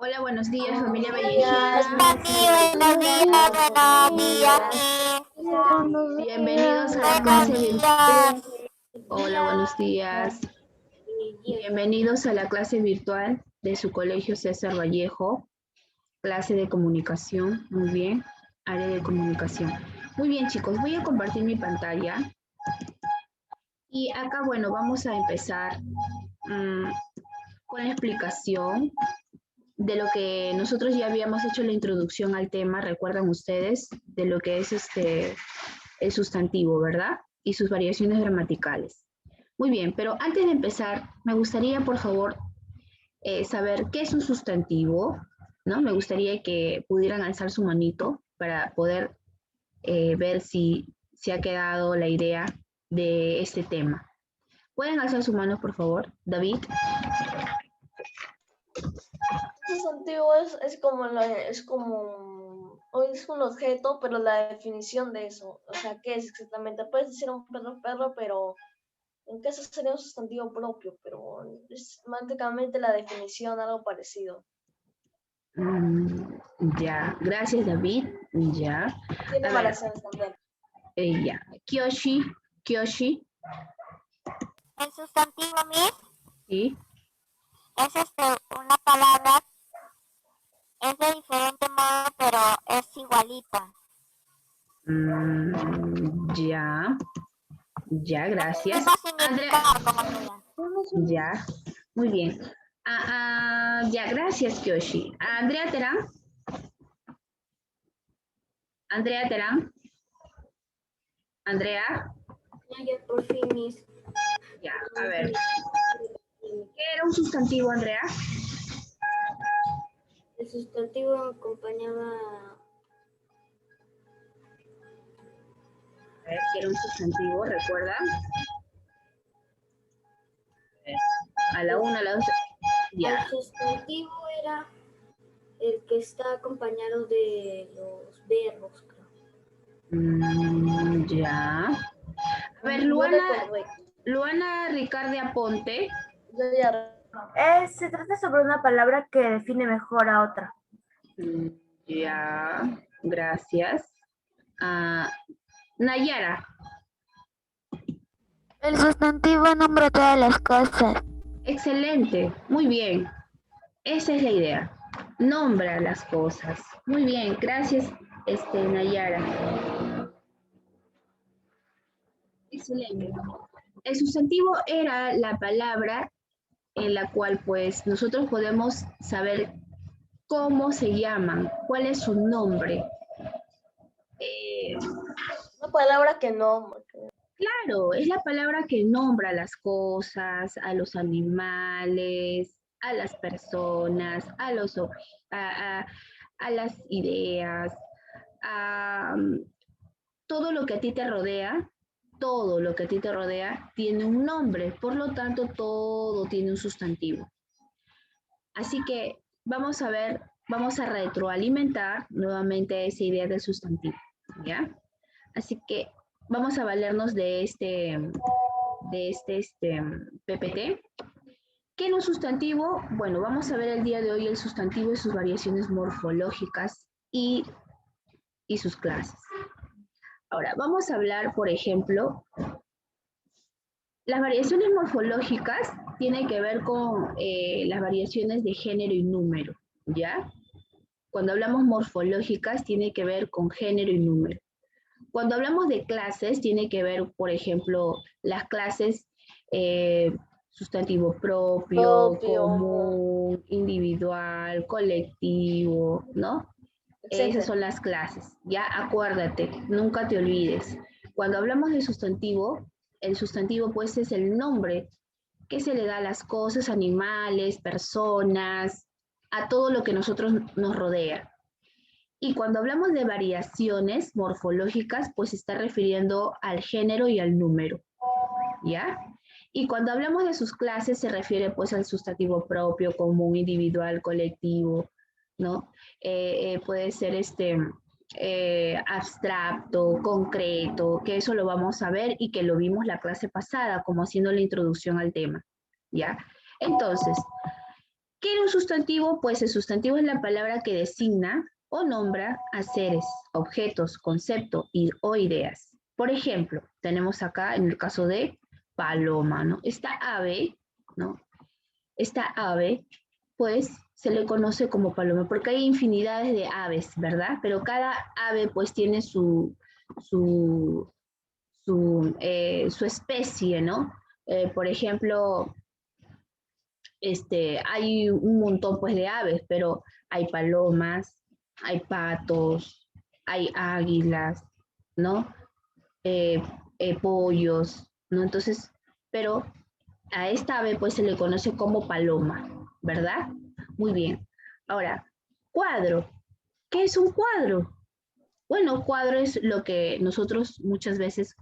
Hola, buenos días, familia Buenos Vallejiana. días. Bienvenidos a la clase Buenos virtual. días. Hola, buenos días. Bienvenidos a la clase virtual de su colegio César Vallejo, clase de comunicación. Muy bien, área de comunicación. Muy bien, chicos, voy a compartir mi pantalla. Y acá, bueno, vamos a empezar con la explicación de lo que nosotros ya habíamos hecho la introducción al tema, recuerdan ustedes, de lo que es el sustantivo, ¿verdad? Y sus variaciones gramaticales. Muy bien, pero antes de empezar, me gustaría, por favor, saber qué es un sustantivo, ¿no? Me gustaría que pudieran alzar su manito para poder ver si se ha quedado la idea de este tema. ¿Pueden alzar su mano, por favor? David. Sustantivo es como es un objeto, pero la definición de eso, o sea, ¿qué es exactamente? Puedes decir un perro, pero en caso sería un sustantivo propio, pero es prácticamente la definición, algo parecido. Mm, ya, gracias David. Ya. Tiene A ver, variaciones también. ya. Kyoshi, Kyoshi, El sustantivo Miss sí. es una palabra, es de diferente modo, pero es igualita. Ya, ya, gracias. Mismo Andrea, significado como tuya. ya, muy bien. Ya, gracias, Kyoshi. Andrea Terán. Andrea Terán. Andrea. Ya por fin, Miss. Ya, a ver. ¿Qué era un sustantivo, Andrea? El sustantivo acompañaba. A ver, ¿qué era un sustantivo? ¿Recuerda? A la una, a la dos. Ya. El sustantivo era el que está acompañado de los verbos, creo. Ya. A ver, No recuerdo. Luana Ricarde Aponte. Yo ya. Se trata sobre una palabra que define mejor a otra. Ya, gracias. Nayara. El sustantivo nombra todas las cosas. Excelente, muy bien. Esa es la idea. Nombra las cosas. Muy bien, gracias, Nayara. Excelente. El sustantivo era la palabra en la cual pues nosotros podemos saber cómo se llaman, cuál es su nombre. Una palabra que no. Claro, es la palabra que nombra las cosas, a los animales, a las personas, a las ideas, a todo lo que a ti te rodea, todo lo que a ti te rodea tiene un nombre, por lo tanto todo tiene un sustantivo. Así que vamos a ver, vamos a retroalimentar nuevamente esa idea del sustantivo, ¿ya? Así que vamos a valernos de este PPT. ¿Qué es un sustantivo? Bueno, vamos a ver el día de hoy el sustantivo y sus variaciones morfológicas y sus clases. Ahora, vamos a hablar, por ejemplo, las variaciones morfológicas tienen que ver con las variaciones de género y número, ¿ya? Cuando hablamos morfológicas, tiene que ver con género y número. Cuando hablamos de clases, tiene que ver, por ejemplo, las clases sustantivo propio, común, individual, colectivo, ¿no? Esas son las clases. Ya acuérdate, nunca te olvides. Cuando hablamos de sustantivo, el sustantivo pues es el nombre que se le da a las cosas, animales, personas, a todo lo que nosotros nos rodea. Y cuando hablamos de variaciones morfológicas, pues se está refiriendo al género y al número, ¿ya? Y cuando hablamos de sus clases, se refiere pues al sustantivo propio, común, individual, colectivo, ¿no? Puede ser abstracto, concreto, que eso lo vamos a ver y que lo vimos la clase pasada, como haciendo la introducción al tema, ¿ya? Entonces, ¿Qué era un sustantivo? Pues el sustantivo es la palabra que designa o nombra a seres, objetos, conceptos o ideas. Por ejemplo, tenemos acá en el caso de paloma, ¿no? Esta ave, ¿no? Esta ave, pues, se le conoce como paloma, porque hay infinidades de aves, ¿verdad? Pero cada ave, pues, tiene su especie, ¿no? Por ejemplo, hay un montón, pues, de aves, pero hay palomas, hay patos, hay águilas, ¿no? Pollos, ¿no? Entonces, pero a esta ave pues se le conoce como paloma, ¿verdad? Muy bien. Ahora, cuadro. ¿Qué es un cuadro? Bueno, cuadro es lo que nosotros muchas veces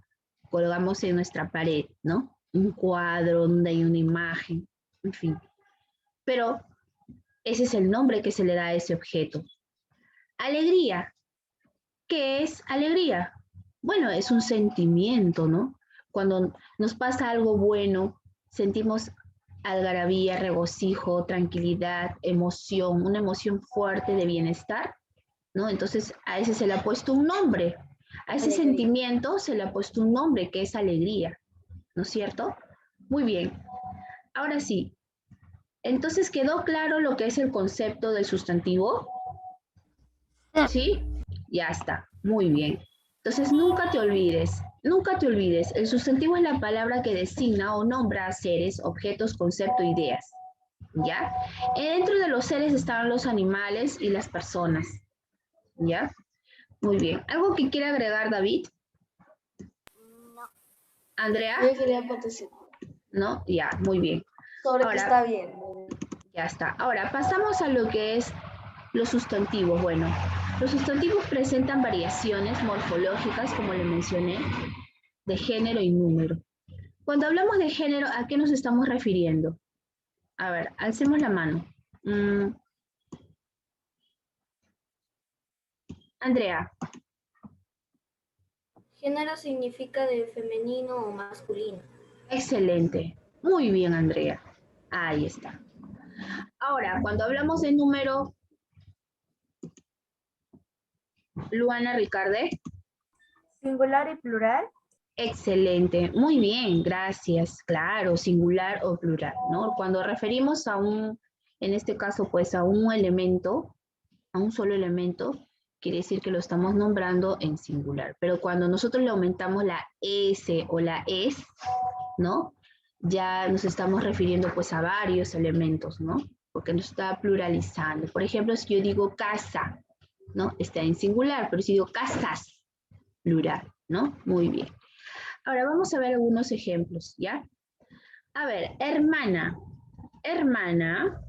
colgamos en nuestra pared, ¿no? Un cuadro donde hay una imagen, en fin. Pero ese es el nombre que se le da a ese objeto. Alegría. ¿Qué es alegría? Bueno, es un sentimiento, ¿no? Cuando nos pasa algo bueno, sentimos algarabía, regocijo, tranquilidad, emoción, una emoción fuerte de bienestar, ¿no? Entonces a ese se le ha puesto un nombre, a ese Alegría. sentimiento se le ha puesto un nombre que es alegría, ¿no es cierto? Muy bien. Ahora sí, entonces quedó claro lo que es el concepto del sustantivo, ¿sí? Ya está, muy bien. Entonces nunca te olvides, el sustantivo es la palabra que designa o nombra a seres, objetos, conceptos, ideas, ¿ya? Dentro de los seres están los animales y las personas, ¿ya? Muy bien. ¿Algo que quiera agregar, David? No. ¿Andrea? Yo quería participar. ¿No? Ya, muy bien. Sobre Ahora- que está bien. Ya está. Ahora, pasamos a lo que es los sustantivos. Bueno, los sustantivos presentan variaciones morfológicas, como le mencioné, de género y número. Cuando hablamos de género, ¿a qué nos estamos refiriendo? A ver, alcemos la mano. Andrea, Género significa de femenino o masculino. excelente. Muy bien, Andrea. Ahí está. Ahora, cuando hablamos de número, Luana Ricarde, Singular y plural. excelente. Muy bien, gracias. Claro, singular o plural, ¿no? Cuando referimos a en este caso, pues a un elemento, a un solo elemento, quiere decir que lo estamos nombrando en singular. Pero cuando nosotros le aumentamos la S o la es, ¿no? Ya nos estamos refiriendo pues a varios elementos, ¿no? Porque nos está pluralizando. Por ejemplo, si yo digo casa, ¿no? Está en singular, pero si digo casas, plural, ¿no? Muy bien. Ahora vamos a ver algunos ejemplos, ¿ya? A ver, hermana. Hermana,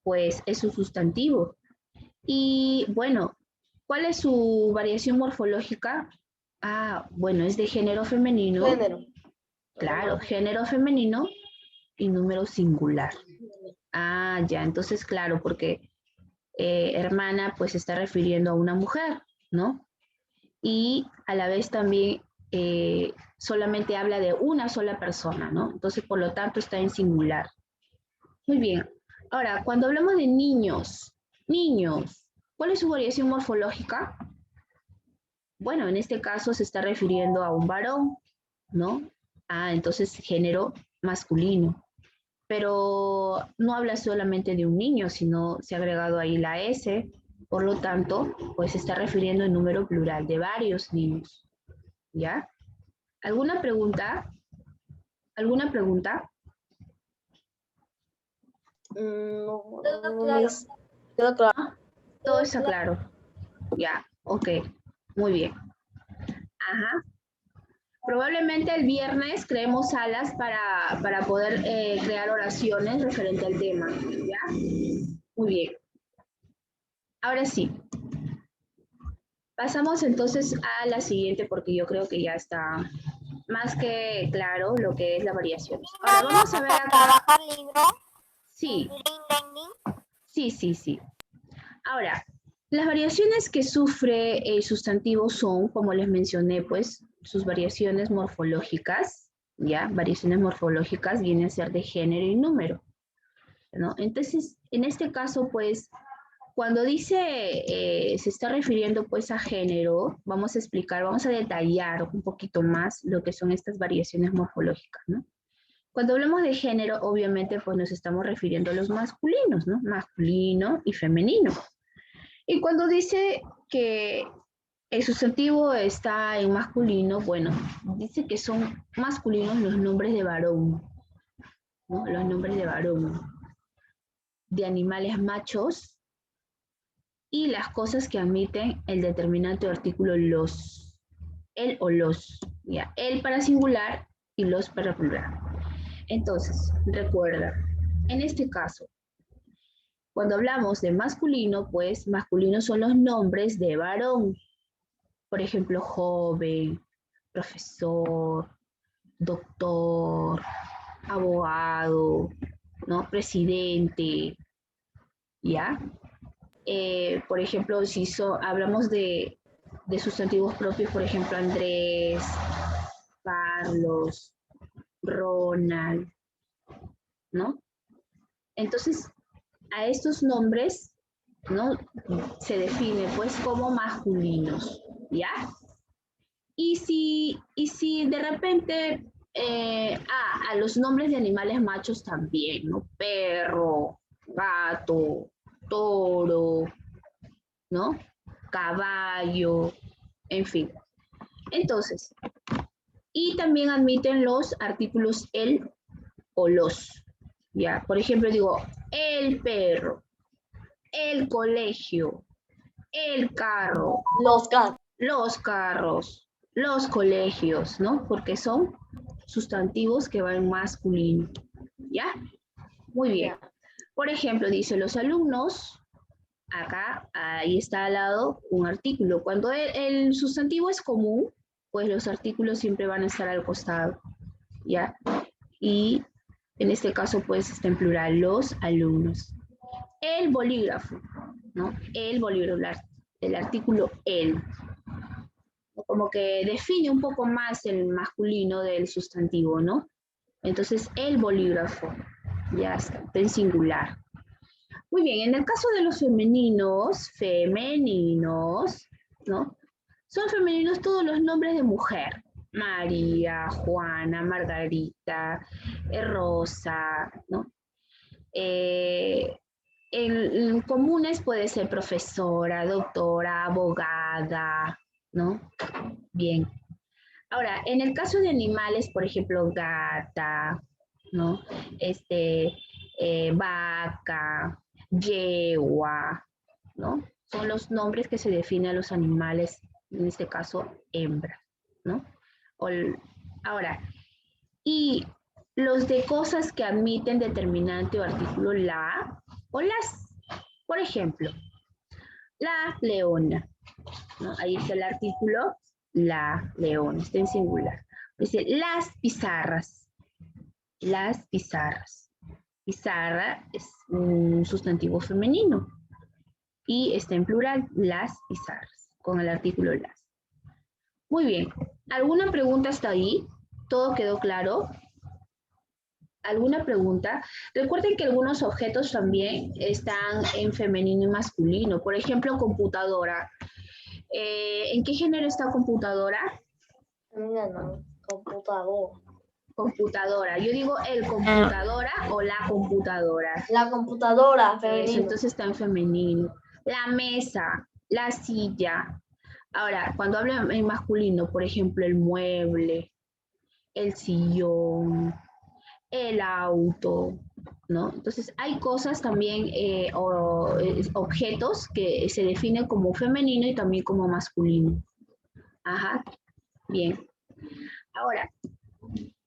pues es un sustantivo. Y bueno, ¿cuál es su variación morfológica? Ah, bueno, es de género femenino. Género. Claro, género femenino y número singular. Ah, ya, entonces claro, porque hermana pues se está refiriendo a una mujer, ¿no? Y a la vez también solamente habla de una sola persona, ¿no? Entonces por lo tanto está en singular. Muy bien. Ahora, cuando hablamos de niños, ¿cuál es su variación morfológica? Bueno, en este caso se está refiriendo a un varón, ¿no? Ah, entonces género masculino. Pero no habla solamente de un niño, sino se ha agregado ahí la S, por lo tanto, pues se está refiriendo en número plural de varios niños. ¿Ya? ¿Alguna pregunta? ¿Alguna pregunta? No, Todo no claro. quedó claro. Todo está claro. Ya, ok. Muy bien. Ajá. Probablemente el viernes creemos salas para poder crear oraciones referente al tema. ¿Ya? Muy bien. Ahora sí. Pasamos entonces a la siguiente porque yo creo que ya está más que claro lo que es la variación. Ahora vamos a ver acá. trabajar libro. Sí, Learning. sí. Ahora, las variaciones que sufre el sustantivo son, como les mencioné, pues, sus variaciones morfológicas, ¿ya? Variaciones morfológicas vienen a ser de género y número. ¿no? Entonces, en este caso, pues, cuando dice, se está refiriendo pues a género, vamos a explicar, vamos a detallar un poquito más lo que son estas variaciones morfológicas, ¿no? Cuando hablamos de género, obviamente pues nos estamos refiriendo a los masculinos, ¿no? Masculino y femenino. Y cuando dice que el sustantivo está en masculino, bueno, dice que son masculinos los nombres de varón, ¿no? Los nombres de varón, de animales machos, y las cosas que admiten el determinante artículo los, el o los, ¿ya? El para singular y los para plural. Entonces, recuerda, en este caso, cuando hablamos de masculino, pues masculinos son los nombres de varón. Por ejemplo, joven, profesor, doctor, abogado, ¿no? Presidente, ¿ya? Por ejemplo, si hablamos de sustantivos propios, por ejemplo, Andrés, Carlos, Ronald, ¿no? Entonces, a estos nombres, ¿no? Se define pues como masculinos, ¿ya? Y si de repente, a los nombres de animales machos también, ¿no? Perro, gato, toro, ¿no? Caballo, en fin. Entonces, y también admiten los artículos el o los, ¿ya? Por ejemplo, digo, el perro, el colegio, el carro, los carros, los colegios, ¿no? Porque son sustantivos que van masculino, ¿ya? Muy bien. Por ejemplo, dice los alumnos, acá, ahí está al lado un artículo. Cuando el sustantivo es común, pues los artículos siempre van a estar al costado, ¿ya? Y en este caso, pues está en plural, los alumnos. El bolígrafo, ¿no? El bolígrafo, el artículo el. Como que define un poco más el masculino del sustantivo, ¿no? Entonces, el bolígrafo, ya está en singular. Muy bien, en el caso de los femeninos, ¿no? Son femeninos todos los nombres de mujer. María, Juana, Margarita, Rosa, ¿no? En comunes puede ser profesora, doctora, abogada, ¿no? Bien. Ahora, en el caso de animales, por ejemplo, gata, ¿no? Vaca, yegua, ¿no? Son los nombres que se definen a los animales, en este caso, hembra, ¿no? Ahora, y los de cosas que admiten determinante o artículo la o las. Por ejemplo, la leona, ¿no? Ahí está el artículo la leona, está en singular. Dice las pizarras. Las pizarras. Pizarra es un sustantivo femenino y está en plural, las pizarras, con el artículo las. Muy bien. ¿Alguna pregunta hasta ahí? ¿Todo quedó claro? ¿Alguna pregunta? Recuerden que algunos objetos también están en femenino y masculino. Por ejemplo, computadora. ¿En qué género está computadora? No, computador. Computadora. Yo digo el computadora o la computadora. La computadora, femenino. Eso, entonces está en femenino. La mesa, la silla. Ahora, cuando hablo en masculino, por ejemplo, el mueble, el sillón, el auto, ¿no? Entonces, hay cosas también, objetos que se definen como femenino y también como masculino. Ajá, bien. Ahora,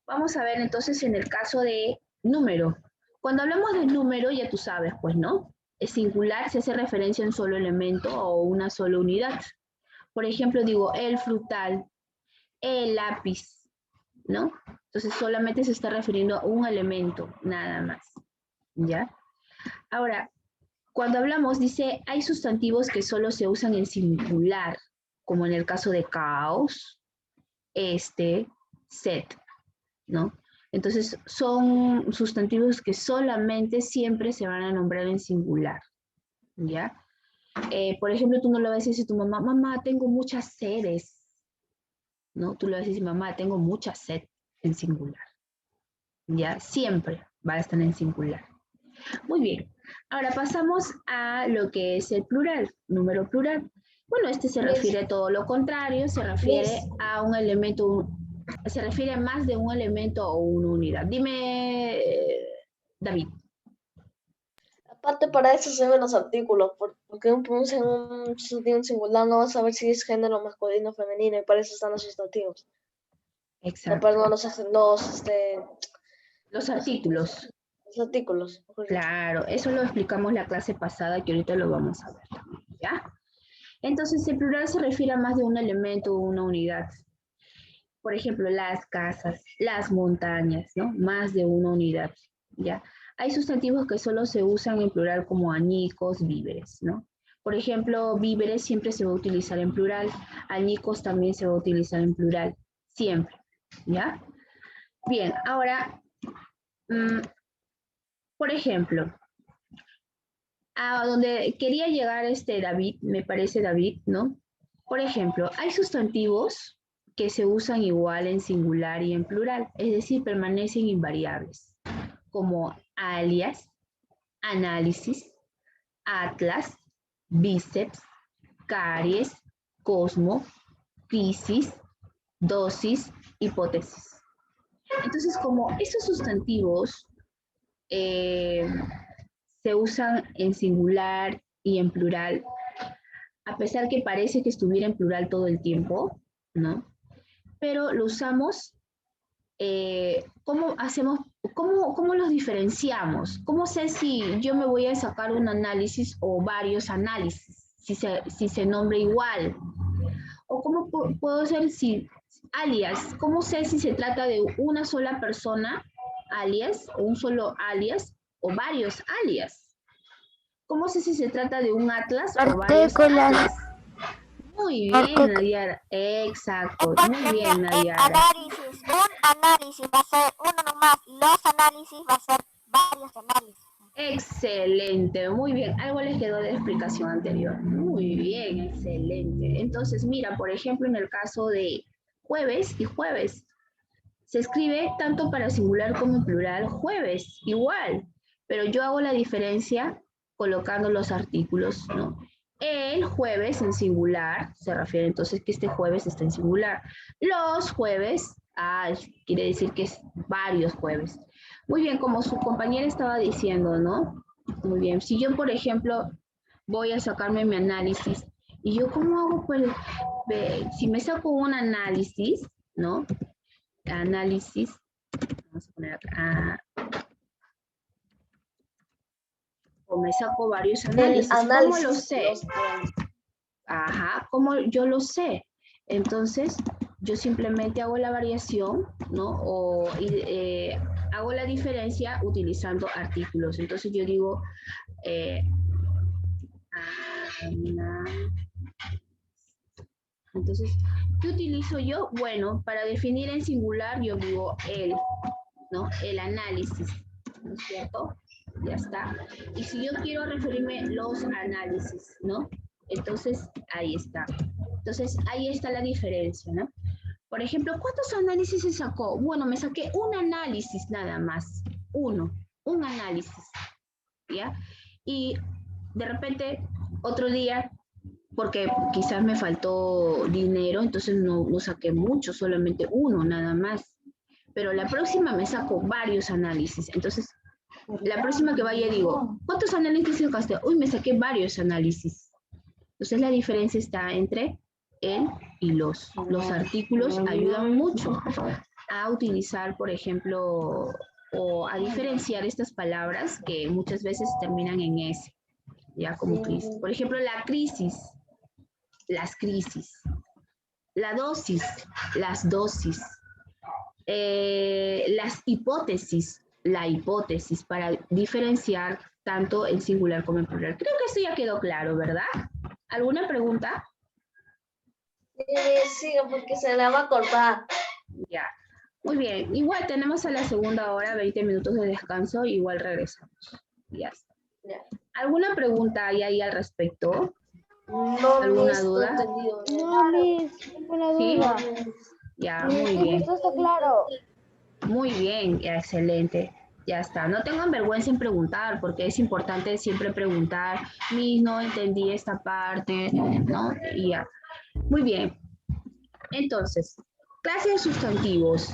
vamos a ver entonces en el caso de número. Cuando hablamos de número, ya tú sabes, pues, ¿no? Es singular, se hace referencia a un solo elemento o una sola unidad. Por ejemplo, digo, el frutal, el lápiz, ¿no? Entonces solamente se está refiriendo a un elemento, nada más, ¿ya? Ahora, cuando hablamos, dice, hay sustantivos que solo se usan en singular, como en el caso de caos, set, ¿no? Entonces, son sustantivos que solamente siempre se van a nombrar en singular, ¿ya? Por ejemplo, tú no le vas a decir a tu mamá, mamá, tengo muchas sedes, ¿no? Tú le vas a decir, mamá, tengo mucha sed, en singular, ¿ya? Siempre va a estar en singular. Muy bien. Ahora pasamos a lo que es el plural, número plural. Bueno, este se refiere a todo lo contrario, se refiere a un elemento, se refiere a más de un elemento o una unidad. Dime, David. Aparte, para eso se ven los artículos, porque un sustantivo singular no vas a ver si es género masculino o femenino, y para eso están los sustantivos. Exacto. Perdón, los artículos. Los artículos. Claro, eso lo explicamos la clase pasada, que ahorita lo vamos a ver también, ¿ya? Entonces, el plural se refiere a más de un elemento o una unidad. Por ejemplo, las casas, las montañas, ¿no? Más de una unidad, ¿ya? Hay sustantivos que solo se usan en plural como añicos, víveres, ¿no? Por ejemplo, víveres siempre se va a utilizar en plural, añicos también se va a utilizar en plural, siempre, ¿ya? Bien, ahora, por ejemplo, a donde quería llegar David, me parece David, ¿no? Por ejemplo, hay sustantivos que se usan igual en singular y en plural, es decir, permanecen invariables, como alias, análisis, atlas, bíceps, caries, cosmo, crisis, dosis, hipótesis. Entonces, como esos sustantivos se usan en singular y en plural, a pesar que parece que estuviera en plural todo el tiempo, ¿no? Pero lo usamos, ¿cómo los diferenciamos? ¿Cómo sé si yo me voy a sacar un análisis o varios análisis, si se nombra igual? ¿O cómo puedo ser si alias? ¿Cómo sé si se trata de una sola persona, alias, o un solo alias, o varios alias? ¿Cómo sé si se trata de un atlas o varios atlas? Muy bien, Nayara. Exacto, muy bien, Nayara. Un análisis va a ser uno nomás, los análisis va a ser varios análisis. Excelente, muy bien. Algo les quedó de explicación anterior. Muy bien, excelente. Entonces, mira, por ejemplo, en el caso de jueves y jueves, se escribe tanto para singular como en plural jueves, igual, pero yo hago la diferencia colocando los artículos, ¿no? El jueves en singular, se refiere entonces que este jueves está en singular. Los jueves, quiere decir que es varios jueves. Muy bien, como su compañera estaba diciendo, ¿no? Muy bien, si yo, por ejemplo, voy a sacarme mi análisis, y yo, ¿cómo hago? Pues, si me saco un análisis, ¿no? Análisis, vamos a poner acá, o me saco varios análisis. ¿Cómo lo sé? Ajá, ¿cómo yo lo sé? Entonces, yo simplemente hago la variación, ¿no? O hago la diferencia utilizando artículos. Entonces, yo digo, entonces, ¿qué utilizo yo? Bueno, para definir en singular, yo digo el, ¿no? El análisis, ¿no es cierto? Ya está. Y si yo quiero referirme los análisis, ¿no? Entonces, ahí está. Entonces, ahí está la diferencia, ¿no? Por ejemplo, ¿cuántos análisis se sacó? Bueno, me saqué un análisis nada más. Un análisis, ¿ya? Y de repente, otro día, porque quizás me faltó dinero, entonces no saqué mucho, solamente uno nada más. Pero la próxima me saco varios análisis. Entonces, la próxima que vaya digo, ¿cuántos análisis sacaste? Uy, me saqué varios análisis. Entonces, la diferencia está entre el y los. Los artículos ayudan mucho a utilizar, por ejemplo, o a diferenciar estas palabras que muchas veces terminan en S, ya como crisis. Por ejemplo, la crisis, las crisis. La dosis, las dosis. Las hipótesis, la hipótesis, para diferenciar tanto en singular como en plural. Creo que esto ya quedó claro, ¿verdad? ¿Alguna pregunta? Sí, porque se le va a cortar. Ya. Muy bien, igual tenemos a la segunda hora, 20 minutos de descanso, igual regresamos. Ya está. Ya. ¿Alguna pregunta hay ahí al respecto? No, ¿Alguna Miss, duda? no he entendido bien. No, Miss, tengo una ¿Sí? duda. Ya, Sí, muy bien. justo está claro. Muy bien, ya, excelente. Ya está. No tengan vergüenza en preguntar, porque es importante siempre preguntar. Miss, no entendí esta parte, ¿no? Y ya. Muy bien. Entonces, clase de sustantivos.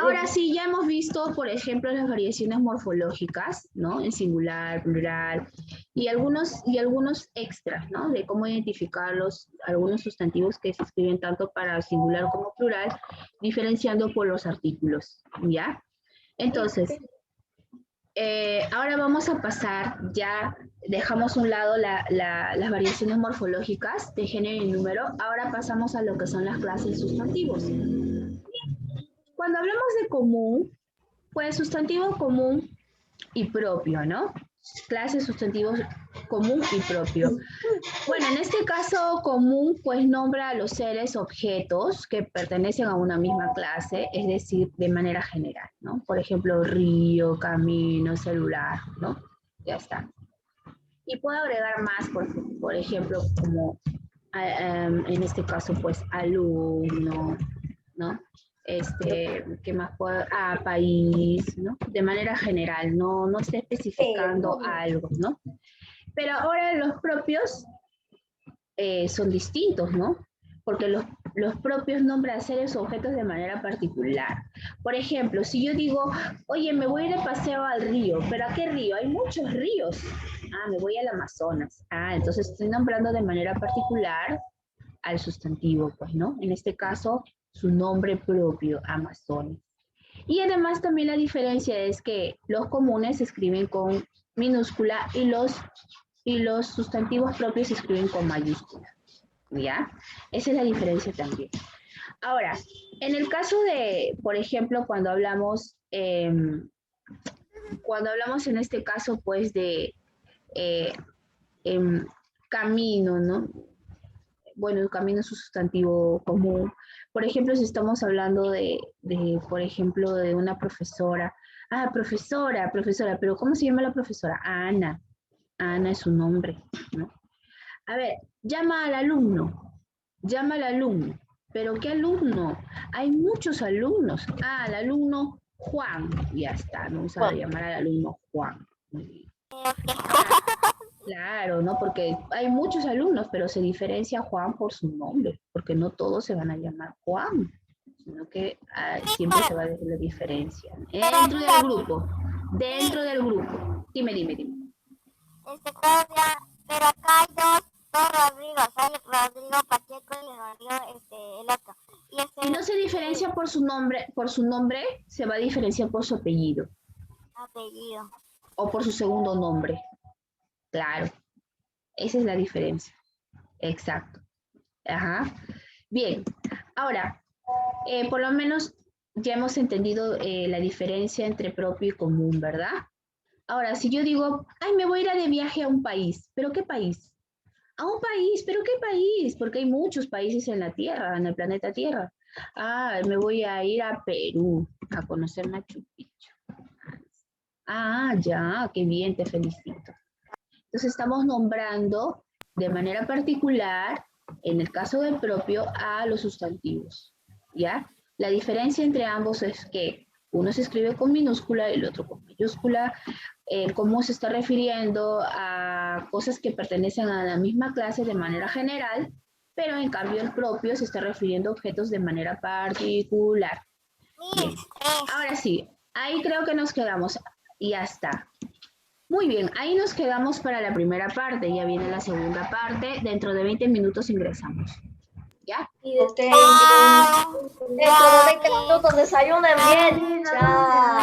Ahora sí, ya hemos visto, por ejemplo, las variaciones morfológicas, ¿no? En singular, plural, y algunos extras, ¿no? De cómo identificar algunos sustantivos que se escriben tanto para singular como plural, diferenciando por los artículos, ¿ya? Entonces, ahora vamos a pasar, ya dejamos a un lado las variaciones morfológicas de género y número, ahora pasamos a lo que son las clases de sustantivos. Cuando hablamos de común, pues sustantivo común y propio, ¿no? Clases sustantivos común y propio. Bueno, en este caso común, pues nombra a los seres objetos que pertenecen a una misma clase, es decir, de manera general, ¿no? Por ejemplo, río, camino, celular, ¿no? Ya está. Y puedo agregar más, por ejemplo, como en este caso, pues alumno, ¿no? ¿Qué más puedo? País, ¿no? De manera general, no está especificando algo, ¿no? Pero ahora los propios son distintos, ¿no? Porque los propios nombran a seres o objetos de manera particular. Por ejemplo, si yo digo, oye, me voy a ir de paseo al río, ¿pero a qué río? Hay muchos ríos. Ah, me voy al Amazonas. Ah, entonces estoy nombrando de manera particular al sustantivo, pues, ¿no? En este caso, su nombre propio, Amazonas. Y además también la diferencia es que los comunes se escriben con minúscula y los sustantivos propios se escriben con mayúscula, ¿ya? Esa es la diferencia también. Ahora, en el caso de, por ejemplo, cuando hablamos en este caso, pues, de camino, ¿no? Bueno, el camino es un sustantivo común. Por ejemplo, si estamos hablando por ejemplo, de una profesora. Ah, profesora, pero ¿cómo se llama la profesora? Ana. Ana es su nombre, ¿no? A ver, llama al alumno. ¿Pero qué alumno? Hay muchos alumnos. Ah, al alumno Juan. Ya está, vamos a llamar al alumno Juan. Muy bien. Claro, ¿no? Porque hay muchos alumnos, pero se diferencia Juan por su nombre, porque no todos se van a llamar Juan, sino que siempre se va a decir la diferencia. Dentro del grupo. Dime. Claudia, pero acá hay dos Rodrigos, hay Rodrigo Pacheco y Rodrigo, el otro. Y no se diferencia por su nombre, se va a diferenciar por su apellido. Apellido. O por su segundo nombre. Claro. Esa es la diferencia. Exacto. Ajá. Bien. Ahora, por lo menos ya hemos entendido la diferencia entre propio y común, ¿verdad? Ahora, si yo digo, ay, me voy a ir de viaje a un país, ¿pero qué país? A un país, ¿pero qué país? Porque hay muchos países en la Tierra, en el planeta Tierra. Ah, me voy a ir a Perú a conocer Machu Picchu. Ah, ya, qué bien, te felicito. Entonces estamos nombrando de manera particular, en el caso del propio, a los sustantivos, ¿ya? La diferencia entre ambos es que uno se escribe con minúscula y el otro con mayúscula. Cómo se está refiriendo a cosas que pertenecen a la misma clase de manera general, pero en cambio el propio se está refiriendo a objetos de manera particular. Bien. Ahora sí, ahí creo que nos quedamos. Y ya está. Muy bien, ahí nos quedamos para la primera parte. Ya viene la segunda parte. Dentro de 20 minutos ingresamos. ¿Ya? Ok. Dentro de 20 minutos desayunen bien. Chao.